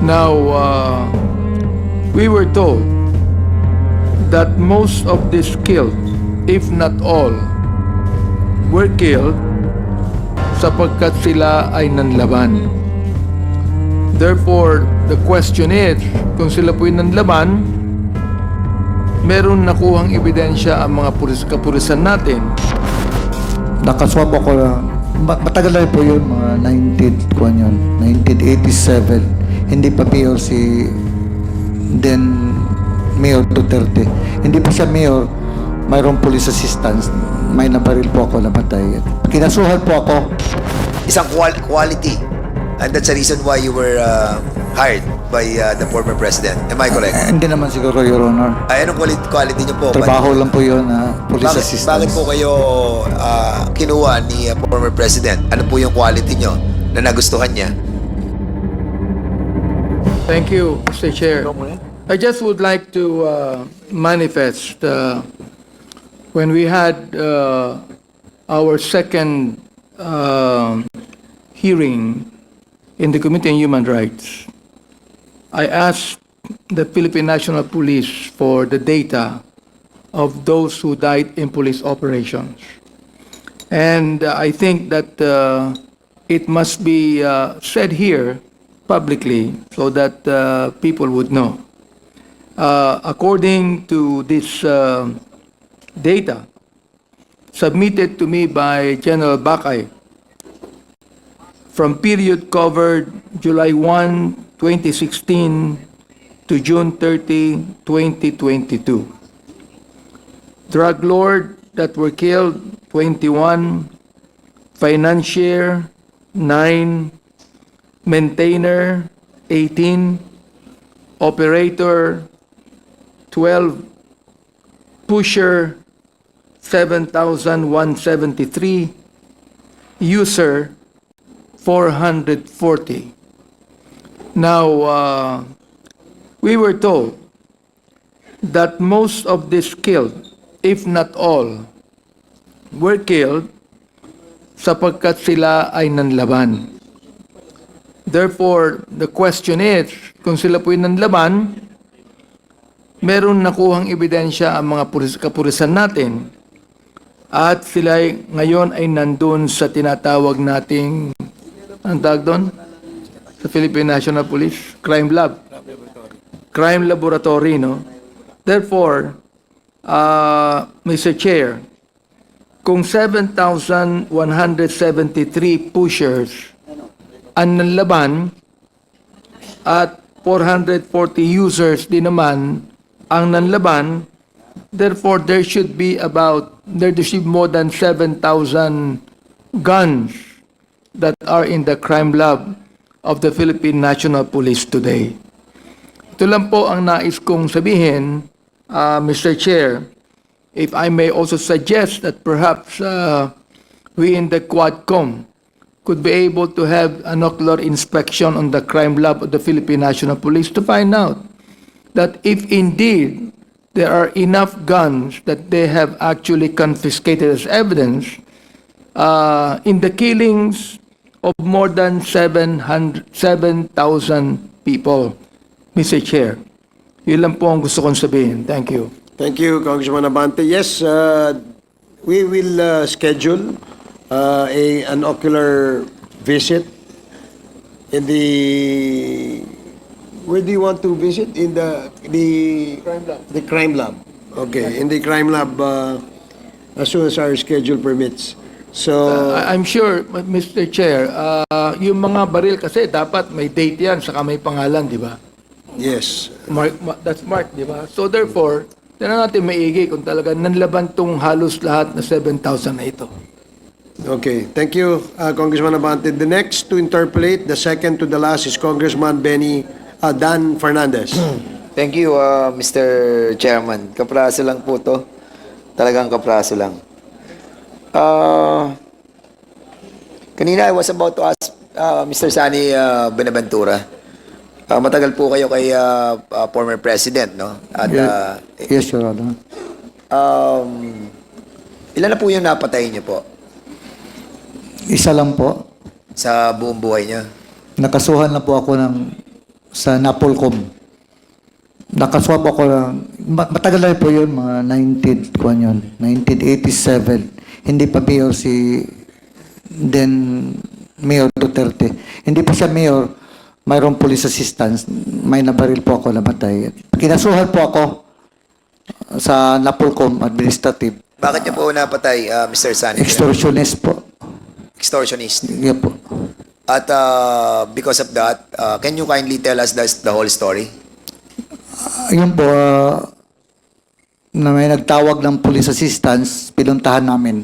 Now, we were told that most of these killed, if not all, were killed sapagkat sila ay nanlaban. Therefore, the question is, kung sila po'y nanlaban, meron nakuhang ebidensya ang mga kapulisan natin. Nakaswap ako na, matagal na po yun, mga 1987. Hindi pa mayor si then Mayor Duterte. Hindi pa siya mayor, mayroong police assistance. May nabaril po ako, namatay. Kinasuhan po ako. Isang quality. And that's the reason why you were hired by the former president. Am I correct? Hindi naman siguro, Your Honor. Anong quality niyo po? Trabaho lang po yun, police Bakit assistance. po kayo kinuha ni former president? Ano po yung quality niyo na nagustuhan niya? Thank you, Mr. Chair. I just would like to manifest when we had our second hearing in the Committee on Human Rights, I asked the Philippine National Police for the data of those who died in police operations. And I think that it must be said here publicly so that people would know. According to this data submitted to me by General Bakay, from period covered July 1, 2016 to June 30, 2022. Drug lord that were killed, 21. Financier, 9. Maintainer, 18. Operator, 12. Pusher, 7,173. User, 440. Now, we were told that most of these killed, if not all, were killed sapagkat sila ay nanlaban. Therefore, the question is, kung sila po'y nanlaban, meron nakuhang ebidensya ang mga kapulisan natin at sila ngayon ay nandun sa tinatawag nating, ang tawag doon? Sa Philippine National Police, Crime Lab. Crime Laboratory, no? Therefore, Mr. Chair, kung 7,173 pushers ang nanlaban at 440 users din naman ang nanlaban, therefore there should be more than 7,000 guns that are in the crime lab of the Philippine National Police today. Ito lang po ang nais kong sabihin, Mr. Chair, if I may also suggest that perhaps we in the Quadcom could be able to have an ocular inspection on the crime lab of the Philippine National Police to find out that if indeed there are enough guns that they have actually confiscated as evidence in the killings of more than 7,000 people, Mr. Chair. Yun lang po ang gusto kong sabihin. Thank you. Thank you, Congressman Abante. Yes, we will schedule an ocular visit in the. Where do you want to visit? In the Crime lab. The crime lab. Okay, in the crime lab as soon as our schedule permits. So I'm sure, Mr. Chair, yung mga baril kasi dapat may date yan, saka may pangalan, di ba? yes, That's marked, di ba? So therefore, tingnan natin maigi kung talaga nanlaban tong halos lahat na 7,000 na ito. okay. Thank you, Congressman Abante. The next to interpolate, the second to the last is Congressman Dan Fernandez. Thank you, Mr. Chairman. Kapraso lang po to. Talagang kapraso lang. Kanina I was about to ask Mr. Sani Benaventura. Matagal po kayo kay former president, no? At Yes, Your Honor. ilan na po yung napatay niyo po Isa lang po. sa buong buhay niyo? Nakasuhan na po ako ng sa Napolcom. Nakaswap ako ng, matagal na po yun, mga 1987. Hindi pa mayor si then Mayor Duterte. Hindi pa siya mayor, mayroong police assistance, may nabaril po ako, namatay. Kinasuhan po ako sa Napolcom Administrative. Bakit niyo po napatay, Mr. Sani? Extortionist po. Extortionist. Yeah po. At because of that, can you kindly tell us the whole story? Yun po, na may nagtawag ng police assistance, pinuntahan namin.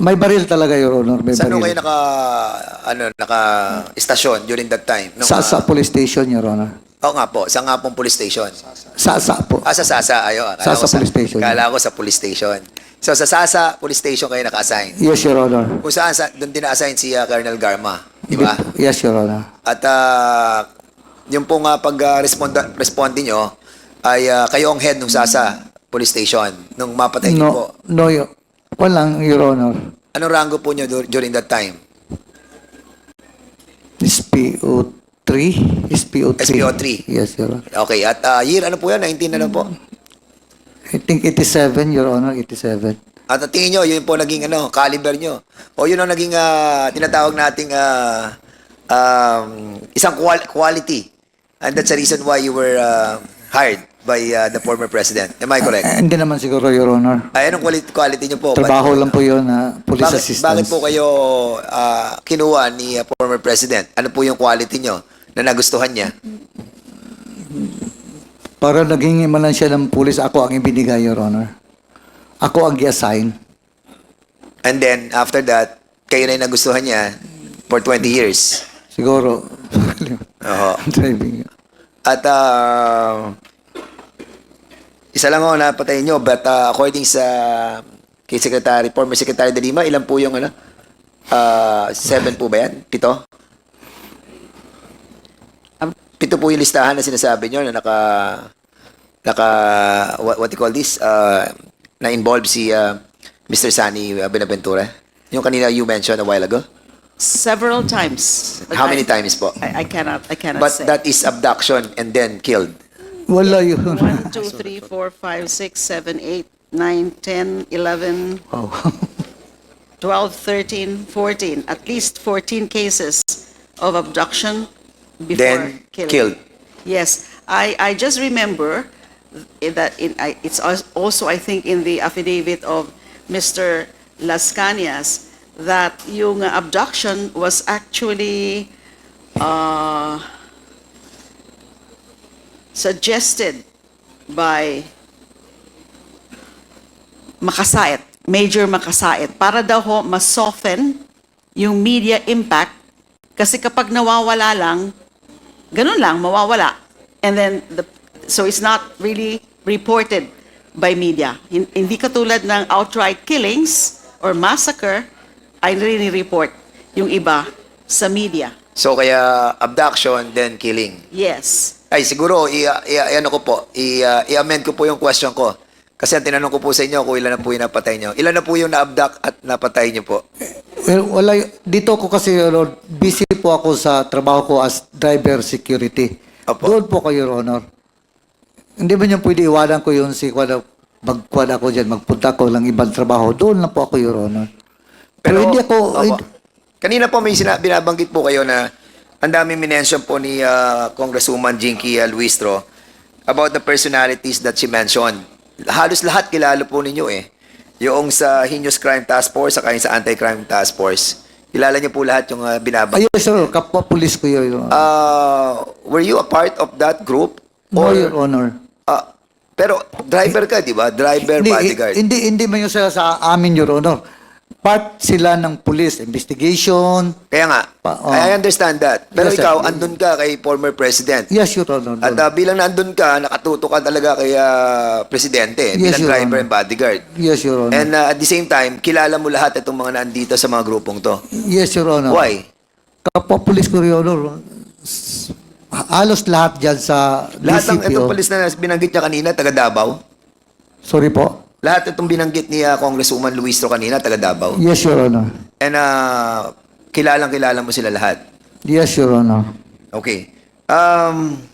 May baril talaga, Your Honor. May Saan ho baril. kayo naka-istasyon during that time? Sa police station, Your Honor. Oo nga po, sa nga pong police station. Sa po. Sa Sasa, ayo. Sasa police station. Kala ko sa police station. So sa Sasa police station kayo naka-assign. Yes, Your Honor. Kung saan, doon din na-assign si Colonel Garma. Di ba? Yes, Your Honor. At yung pong responde nyo, ay kayo ang head ng Sasa police station nung mapatay niyo po. No, walang, Your Honor. Anong rango po nyo during that time? SPO3? SPO3. SPO3. Yes, Your Honor. Okay, at year ano po yan? 19 na lang po. I think 87, Your Honor, 87. At tingin nyo, yun po naging caliber nyo. O yun ang naging tinatawag nating isang quality. And that's the reason why you were hired by the former president. Am I correct? Hindi naman siguro, Your Honor. Ay, anong quality nyo po? Trabaho lang po yun na police Bakit assistance. po kayo kinuha ni former president? Ano po yung quality nyo na nagustuhan niya? Para naging imanan siya ng police, ako ang ibinigay, Your Honor. Ako ang i-assign. And then, after that, kayo na yung nagustuhan niya for 20 years. Siguro. Oho. Driving. At isa lang ako napatay nyo, but according sa kay Secretary, former Secretary de Lima, ilan po yung 7 po ba yan? 7? 7 po yung listahan na sinasabi nyo na what you call this? Na involved si Mr. Sani Benaventura. Yung kanina you mentioned a while ago. Several times. But How many times po? I cannot But say. that is abduction and then killed. Wala yun. 1, 2, 3, 4, 5, 6, 7, 8, 9, 10, 11, Oh. 12, 13, 14. At least 14 cases of abduction before Then killing. killed. Yes. I just remember that it's also, I think, in the affidavit of Mr. Las Cañas that yung abduction was actually suggested by Makasait, Major Makasait, para daw ho ma-soften yung media impact kasi kapag nawawala lang, ganun lang, mawawala. And then, so it's not really reported by media. Hindi katulad ng outright killings or massacre, ay report yung iba sa media. So kaya abduction then killing. Yes. Ay siguro i-amend ko po yung question ko. Kasi ang tinanong ko po sa inyo kung ilan na po yung napatay nyo. Ilan na po yung na-abduct at napatay nyo po? Well, wala. Dito ko kasi, Lord, busy po ako sa trabaho ko as driver security. Opo. Doon po kayo, Your Honor. Hindi ba niyo pwede iwanan ko yun si magkwad ako dyan, magpunta ko lang ibang trabaho. Doon lang po ako, Your Honor. Pero hindi ako... Opo. Kanina po may binabanggit po kayo na ang daming minention po ni Congresswoman Jinky Luistro about the personalities that she mentioned. Halos lahat kilala po ninyo eh. Yung sa Heinous Crime Task Force saka yung sa Anti-Crime Task Force. Kilala niyo po lahat yung binabanggit. Ayun, sir. Kapwa-pulis ko yun, Your Honor. Were you a part of that group? No, Your Honor. Pero driver ka, di ba? Driver, bodyguard. Hindi man yun sila sa amin, Your Honor. Part sila ng police investigation. Kaya nga, I understand that. Pero Yes, sir. ikaw, andun ka kay former president. Yes, Your Honor. At bilang nandun ka, nakatuto ka talaga kay presidente Yes, bilang Your driver Honor. and bodyguard. Yes, Your Honor. And at the same time, kilala mo lahat itong mga nandito sa mga grupong to. Yes, Your Honor. Why? Kapwa-pulis ko, Your Honor. Halos lahat dyan sa Lahat ng DCPO. itong polis na binanggit niya kanina, taga Davao. Sorry po. Lahat itong binanggit ni Congresswoman Luistro kanina, taga Davao. Yes, Your Honor. And kilalang-kilala mo sila lahat. Yes, Your Honor. Okay. Um,